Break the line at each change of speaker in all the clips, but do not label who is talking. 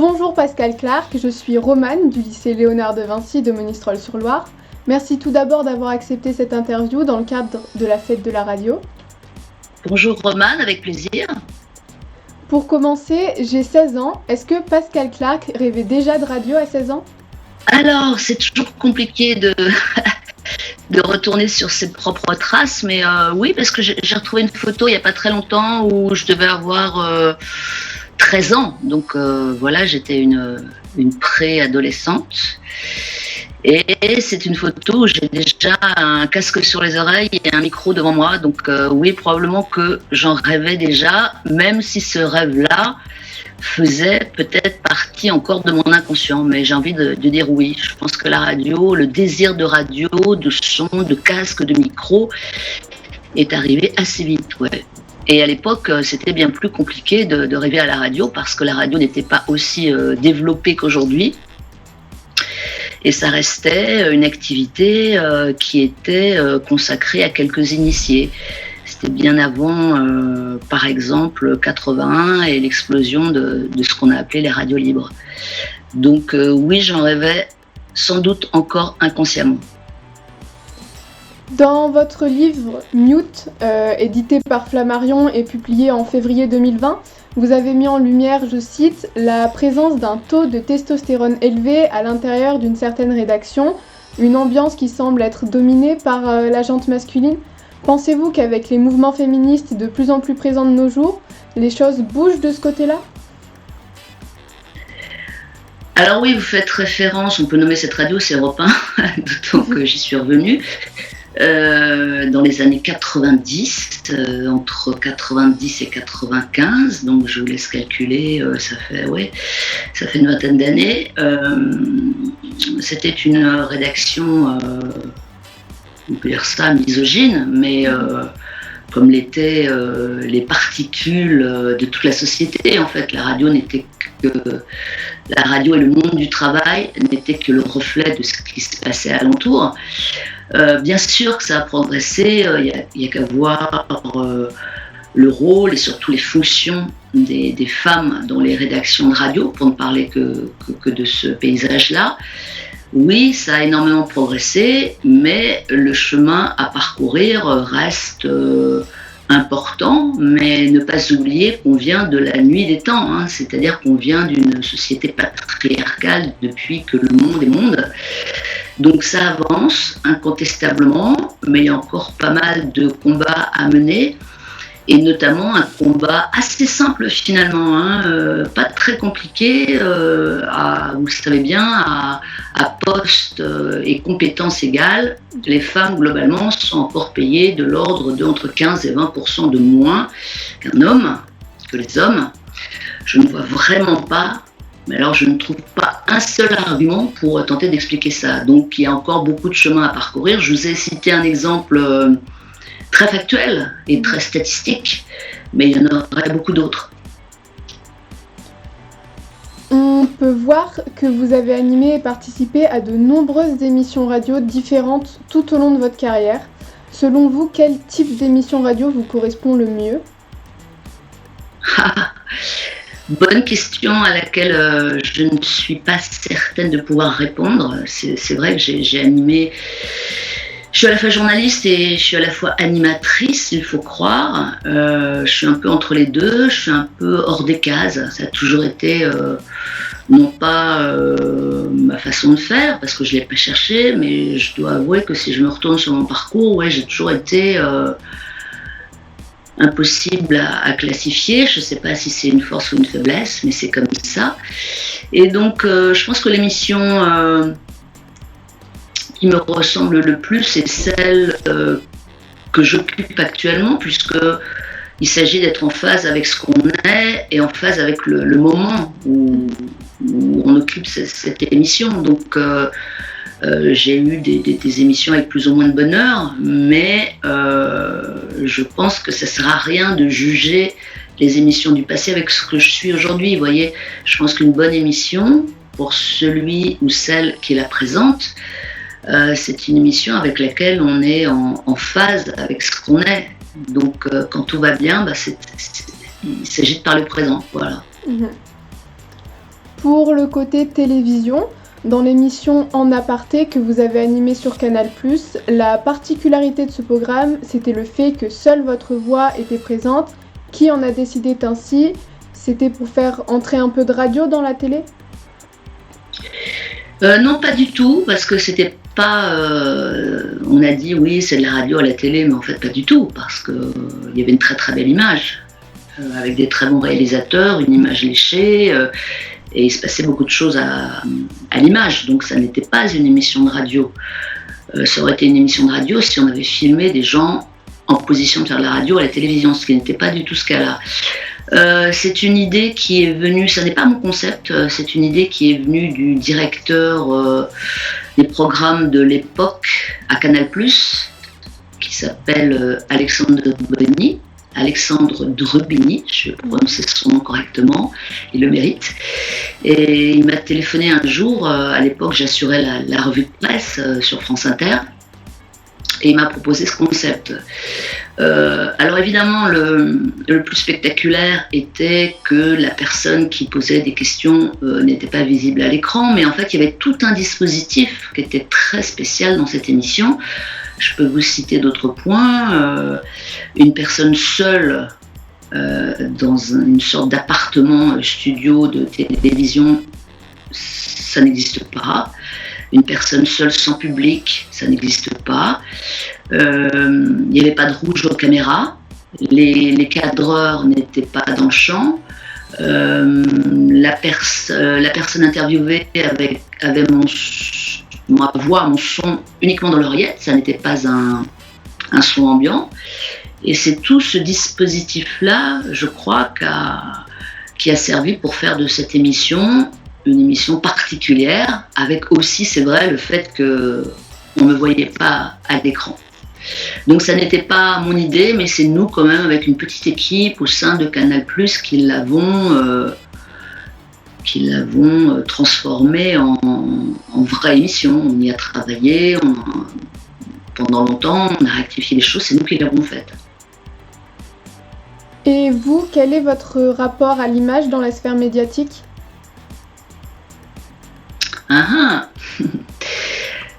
Bonjour Pascal Clark, je suis Romane du lycée Léonard de Vinci de Monistrol-sur-Loire. Merci tout d'abord d'avoir accepté cette interview dans le cadre de la fête de la radio.
Bonjour Romane, avec plaisir.
Pour commencer, j'ai 16 ans. Est-ce que Pascal Clark rêvait déjà de radio à 16 ans ?
Alors, c'est toujours compliqué de retourner sur ses propres traces, mais oui, parce que j'ai retrouvé une photo il n'y a pas très longtemps où je devais avoir 13 ans. Donc voilà, j'étais une pré-adolescente. Et c'est une photo où j'ai déjà un casque sur les oreilles et un micro devant moi. Donc oui, probablement que j'en rêvais déjà, même si ce rêve-là faisait peut-être partie encore de mon inconscient. Mais j'ai envie de dire oui. Je pense que la radio, le désir de radio, de son, de casque, de micro est arrivé assez vite, ouais. Et à l'époque, c'était bien plus compliqué de rêver à la radio parce que la radio n'était pas aussi développée qu'aujourd'hui. Et ça restait une activité qui était consacrée à quelques initiés. C'était bien avant, par exemple, 81 et l'explosion de ce qu'on a appelé les radios libres. Donc oui, j'en rêvais sans doute encore inconsciemment.
Dans votre livre Mute, édité par Flammarion et publié en février 2020, vous avez mis en lumière, je cite, la présence d'un taux de testostérone élevé à l'intérieur d'une certaine rédaction, une ambiance qui semble être dominée par la gente masculine. Pensez-vous qu'avec les mouvements féministes de plus en plus présents de nos jours, les choses bougent de ce côté-là ?
Alors oui, vous faites référence, on peut nommer cette radio, c'est Europe 1, d'autant que j'y suis revenue. Dans les années 90, entre 90 et 95, donc je vous laisse calculer, ça fait une vingtaine d'années. C'était une rédaction, on peut dire ça, misogyne, mais comme l'étaient les particules de toute la société, en fait, la radio et le monde du travail n'étaient que le reflet de ce qui se passait alentour. Bien sûr que ça a progressé, il n'y a qu'à voir le rôle et surtout les fonctions des femmes dans les rédactions de radio, pour ne parler que de ce paysage-là. Oui, ça a énormément progressé, mais le chemin à parcourir reste important, mais ne pas oublier qu'on vient de la nuit des temps, hein, c'est-à-dire qu'on vient d'une société patriarcale depuis que le monde est monde. Donc ça avance incontestablement, mais il y a encore pas mal de combats à mener, et notamment un combat assez simple finalement, hein, pas très compliqué, vous le savez bien, à poste et compétences égales, les femmes globalement sont encore payées de l'ordre de entre 15 et 20% de moins qu'un homme, que les hommes. Je ne vois vraiment pas, mais alors je ne trouve pas un seul argument pour tenter d'expliquer ça. Donc il y a encore beaucoup de chemin à parcourir. Je vous ai cité un exemple très factuel et très statistique, mais il y en aurait beaucoup d'autres.
On peut voir que vous avez animé et participé à de nombreuses émissions radio différentes tout au long de votre carrière. Selon vous, quel type d'émission radio vous correspond le mieux ?
Bonne question à laquelle je ne suis pas certaine de pouvoir répondre. C'est vrai que j'ai animé. Je suis à la fois journaliste et je suis à la fois animatrice, il faut croire. Je suis un peu entre les deux, je suis un peu hors des cases. Ça a toujours été, non pas ma façon de faire, parce que je ne l'ai pas cherché, mais je dois avouer que si je me retourne sur mon parcours, ouais, j'ai toujours été impossible à classifier. Je ne sais pas si c'est une force ou une faiblesse, mais c'est comme ça. Et donc, je pense que l'émission qui me ressemble le plus, c'est celle que j'occupe actuellement, puisqu'il s'agit d'être en phase avec ce qu'on est et en phase avec le moment où on occupe cette émission. Donc, j'ai eu des émissions avec plus ou moins de bonheur, mais je pense que ça ne sert à rien de juger les émissions du passé avec ce que je suis aujourd'hui. Vous voyez, je pense qu'une bonne émission, pour celui ou celle qui la présente, c'est une émission avec laquelle on est en phase avec ce qu'on est. Donc quand tout va bien, il s'agit de parler au présent. Voilà.
pour le côté télévision, dans l'émission En Aparté que vous avez animée sur Canal+, la particularité de ce programme, c'était le fait que seule votre voix était présente. Qui en a décidé ainsi? C'était pour faire entrer un peu de radio dans la télé?
Non, pas du tout, parce que c'était pas. On a dit oui, c'est de la radio à la télé, mais en fait, pas du tout, parce qu'il y avait une très très belle image, avec des très bons réalisateurs, une image léchée, et il se passait beaucoup de choses à l'image, donc ça n'était pas une émission de radio. Ça aurait été une émission de radio si on avait filmé des gens en position de faire de la radio à la télévision, ce qui n'était pas du tout ce cas-là. C'est une idée qui est venue, ça n'est pas mon concept, c'est une idée qui est venue du directeur des programmes de l'époque à Canal+, qui s'appelle Alexandre Drubini, je vais prononcer son nom correctement, il le mérite. Et il m'a téléphoné un jour, à l'époque j'assurais la revue de presse sur France Inter, et il m'a proposé ce concept. Alors évidemment, le plus spectaculaire était que la personne qui posait des questions n'était pas visible à l'écran, mais en fait il y avait tout un dispositif qui était très spécial dans cette émission. Je peux vous citer d'autres points. Une personne seule dans une sorte d'appartement studio de télévision, ça n'existe pas. Une personne seule sans public, ça n'existe pas. Il n'y avait pas de rouge aux caméras. Les cadreurs n'étaient pas dans le champ. La personne interviewée avait ma voix, mon son uniquement dans l'oreillette. Ça n'était pas un son ambiant. Et c'est tout ce dispositif-là, je crois, qui a servi pour faire de cette émission une émission particulière, avec aussi, c'est vrai, le fait qu'on ne me voyait pas à l'écran. Donc ça n'était pas mon idée, mais c'est nous quand même, avec une petite équipe au sein de Canal+, qui l'avons transformée en vraie émission. On y a travaillé pendant longtemps, on a rectifié les choses, c'est nous qui l'avons faite.
Et vous, quel est votre rapport à l'image dans la sphère médiatique ?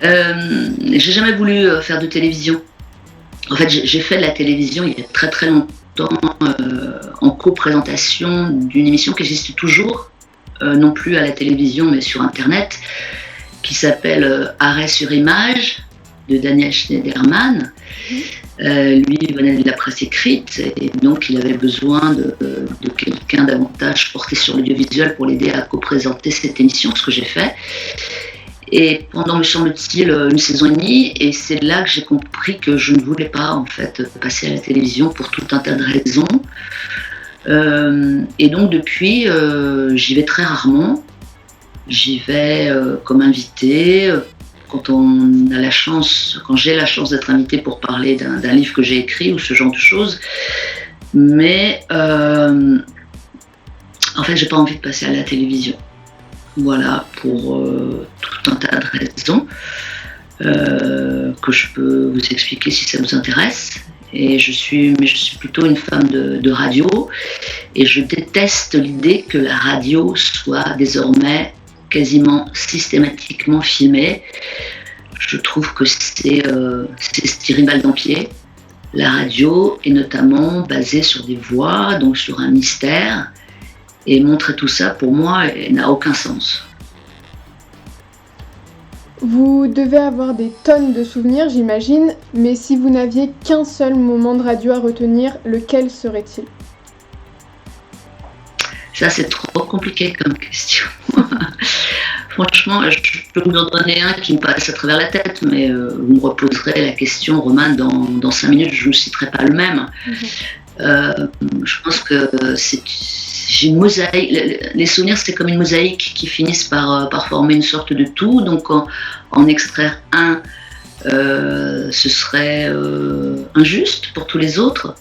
J'ai jamais voulu faire de télévision. En fait, j'ai fait de la télévision il y a très très longtemps en co-présentation d'une émission qui existe toujours, non plus à la télévision mais sur internet, qui s'appelle Arrêt sur image de Daniel Schneiderman. Lui venait de la presse écrite et donc il avait besoin de quelqu'un davantage porté sur l'audiovisuel pour l'aider à co-présenter cette émission, ce que j'ai fait. Et pendant, me semble-t-il, une saison et demie, et c'est là que j'ai compris que je ne voulais pas en fait passer à la télévision pour tout un tas de raisons. Et donc depuis, j'y vais très rarement. J'y vais comme invitée. Quand j'ai la chance d'être invitée pour parler d'un livre que j'ai écrit ou ce genre de choses. Mais en fait, j'ai pas envie de passer à la télévision. Voilà, pour tout un tas de raisons que je peux vous expliquer si ça vous intéresse. Mais je suis plutôt une femme de radio et je déteste l'idée que la radio soit désormais quasiment systématiquement filmée. Je trouve que c'est se tirer une balle dans le pied. La radio est notamment basée sur des voix, donc sur un mystère. Et montrer tout ça, pour moi, n'a aucun sens.
Vous devez avoir des tonnes de souvenirs, j'imagine, mais si vous n'aviez qu'un seul moment de radio à retenir, lequel serait-il ?
Ça, c'est trop compliqué comme question. Franchement, je peux vous en donner un qui me passe à travers la tête, mais vous me reposerez la question, Romane, dans 5 minutes, je ne citerai pas le même. Je pense que j'ai une mosaïque. Les souvenirs, c'est comme une mosaïque qui finissent par former une sorte de tout. Donc, en extraire un, ce serait injuste pour tous les autres.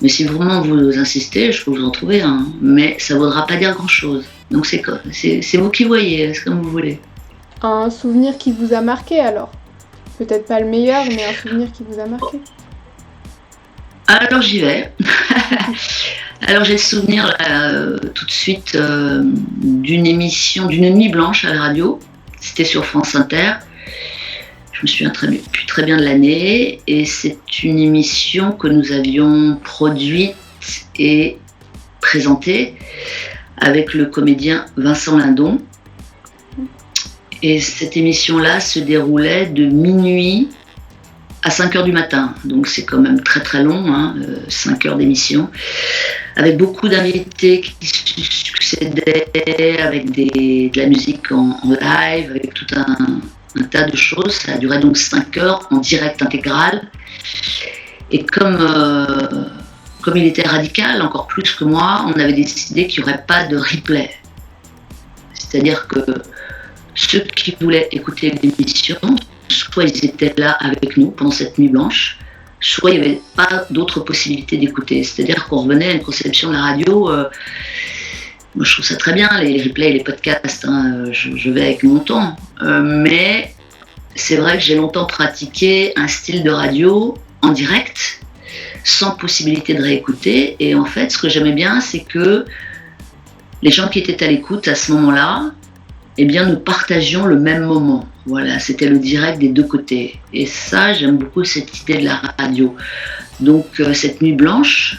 Mais si vraiment vous insistez, je peux vous en trouver un. Mais ça ne voudra pas dire grand-chose. Donc, c'est vous qui voyez, c'est comme vous voulez.
Un souvenir qui vous a marqué alors ? Peut-être pas le meilleur, mais un souvenir qui vous a marqué.
Alors j'y vais. Alors j'ai le souvenir tout de suite d'une émission, d'une nuit blanche à la radio. C'était sur France Inter. Je me souviens plus très bien de l'année. Et c'est une émission que nous avions produite et présentée avec le comédien Vincent Lindon. Et cette émission-là se déroulait de minuit à 5h du matin. Donc c'est quand même très très long, 5 heures d'émission. Avec beaucoup d'invités qui succédaient, avec de la musique en live, avec tout un tas de choses. Ça a duré donc 5 heures en direct intégral. Et comme il était radical, encore plus que moi, on avait décidé qu'il n'y aurait pas de replay. C'est-à-dire que ceux qui voulaient écouter l'émission, soit ils étaient là avec nous pendant cette nuit blanche, soit il n'y avait pas d'autre possibilité d'écouter. C'est-à-dire qu'on revenait à une conception de la radio. Moi, je trouve ça très bien, les replays, les podcasts. Je vais avec mon temps. Mais c'est vrai que j'ai longtemps pratiqué un style de radio en direct, sans possibilité de réécouter. Et en fait, ce que j'aimais bien, c'est que les gens qui étaient à l'écoute à ce moment-là, eh bien, nous partagions le même moment. Voilà, c'était le direct des deux côtés. Et ça, j'aime beaucoup cette idée de la radio. Donc, cette nuit blanche,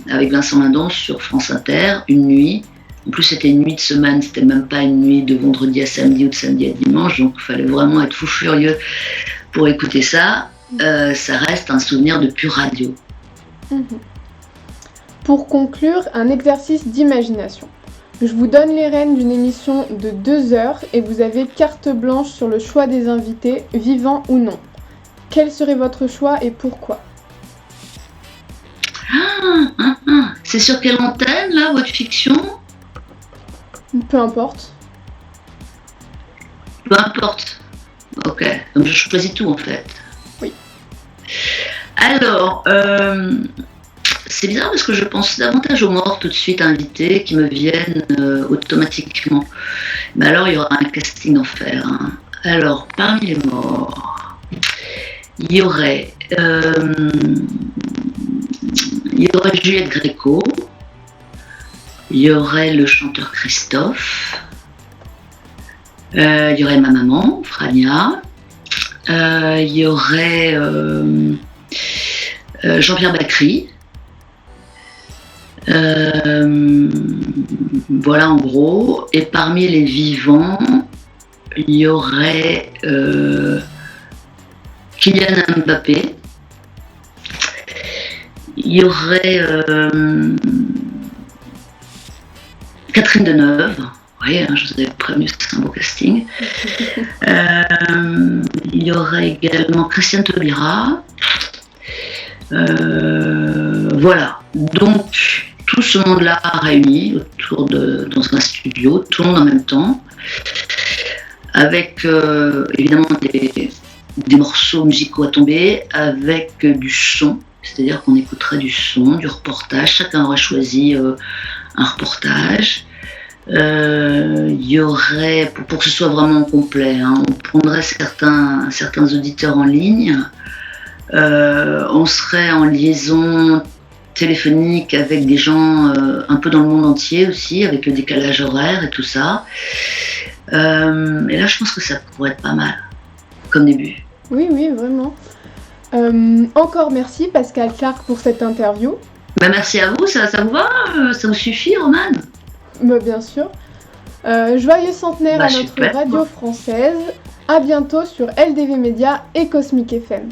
avec Vincent Lindon sur France Inter, une nuit. En plus, c'était une nuit de semaine, c'était même pas une nuit de vendredi à samedi ou de samedi à dimanche. Donc, il fallait vraiment être fou furieux pour écouter ça. Ça reste un souvenir de pure radio.
Pour conclure, un exercice d'imagination. Je vous donne les rênes d'une émission de 2 heures et vous avez carte blanche sur le choix des invités, vivants ou non. Quel serait votre choix et pourquoi ?
C'est sur quelle antenne, là, votre fiction ?
Peu importe.
Peu importe. Ok, donc je choisis tout en fait.
Oui.
Alors, c'est bizarre parce que je pense davantage aux morts tout de suite invités qui me viennent automatiquement. Mais alors, il y aura un casting d'enfer. Alors, parmi les morts, il y aurait Juliette Gréco, il y aurait le chanteur Christophe, il y aurait ma maman, Frania, il y aurait Jean-Pierre Bacry. Voilà en gros. Et parmi les vivants, il y aurait Kylian Mbappé. Il y aurait Catherine Deneuve. Oui, je vous avais prévenu, c'est un beau casting. Il y aurait également Christiane Taubira. Voilà. Donc, tout ce monde-là réuni dans un studio, tout le monde en même temps, avec évidemment des morceaux musicaux à tomber, avec du son, c'est-à-dire qu'on écouterait du son, du reportage, chacun aurait choisi un reportage. Il y aurait, pour que ce soit vraiment complet, on prendrait certains auditeurs en ligne, on serait en liaison téléphonique avec des gens un peu dans le monde entier aussi, avec le décalage horaire et tout ça. Et là, je pense que ça pourrait être pas mal comme début.
Oui, vraiment. Encore merci Pascal Clark pour cette interview.
Merci à vous, ça vous va ? Ça vous suffit, Romane ?
Bien sûr. Joyeux centenaire à notre
super,
radio française. À bientôt sur LDV Média et Cosmic FM.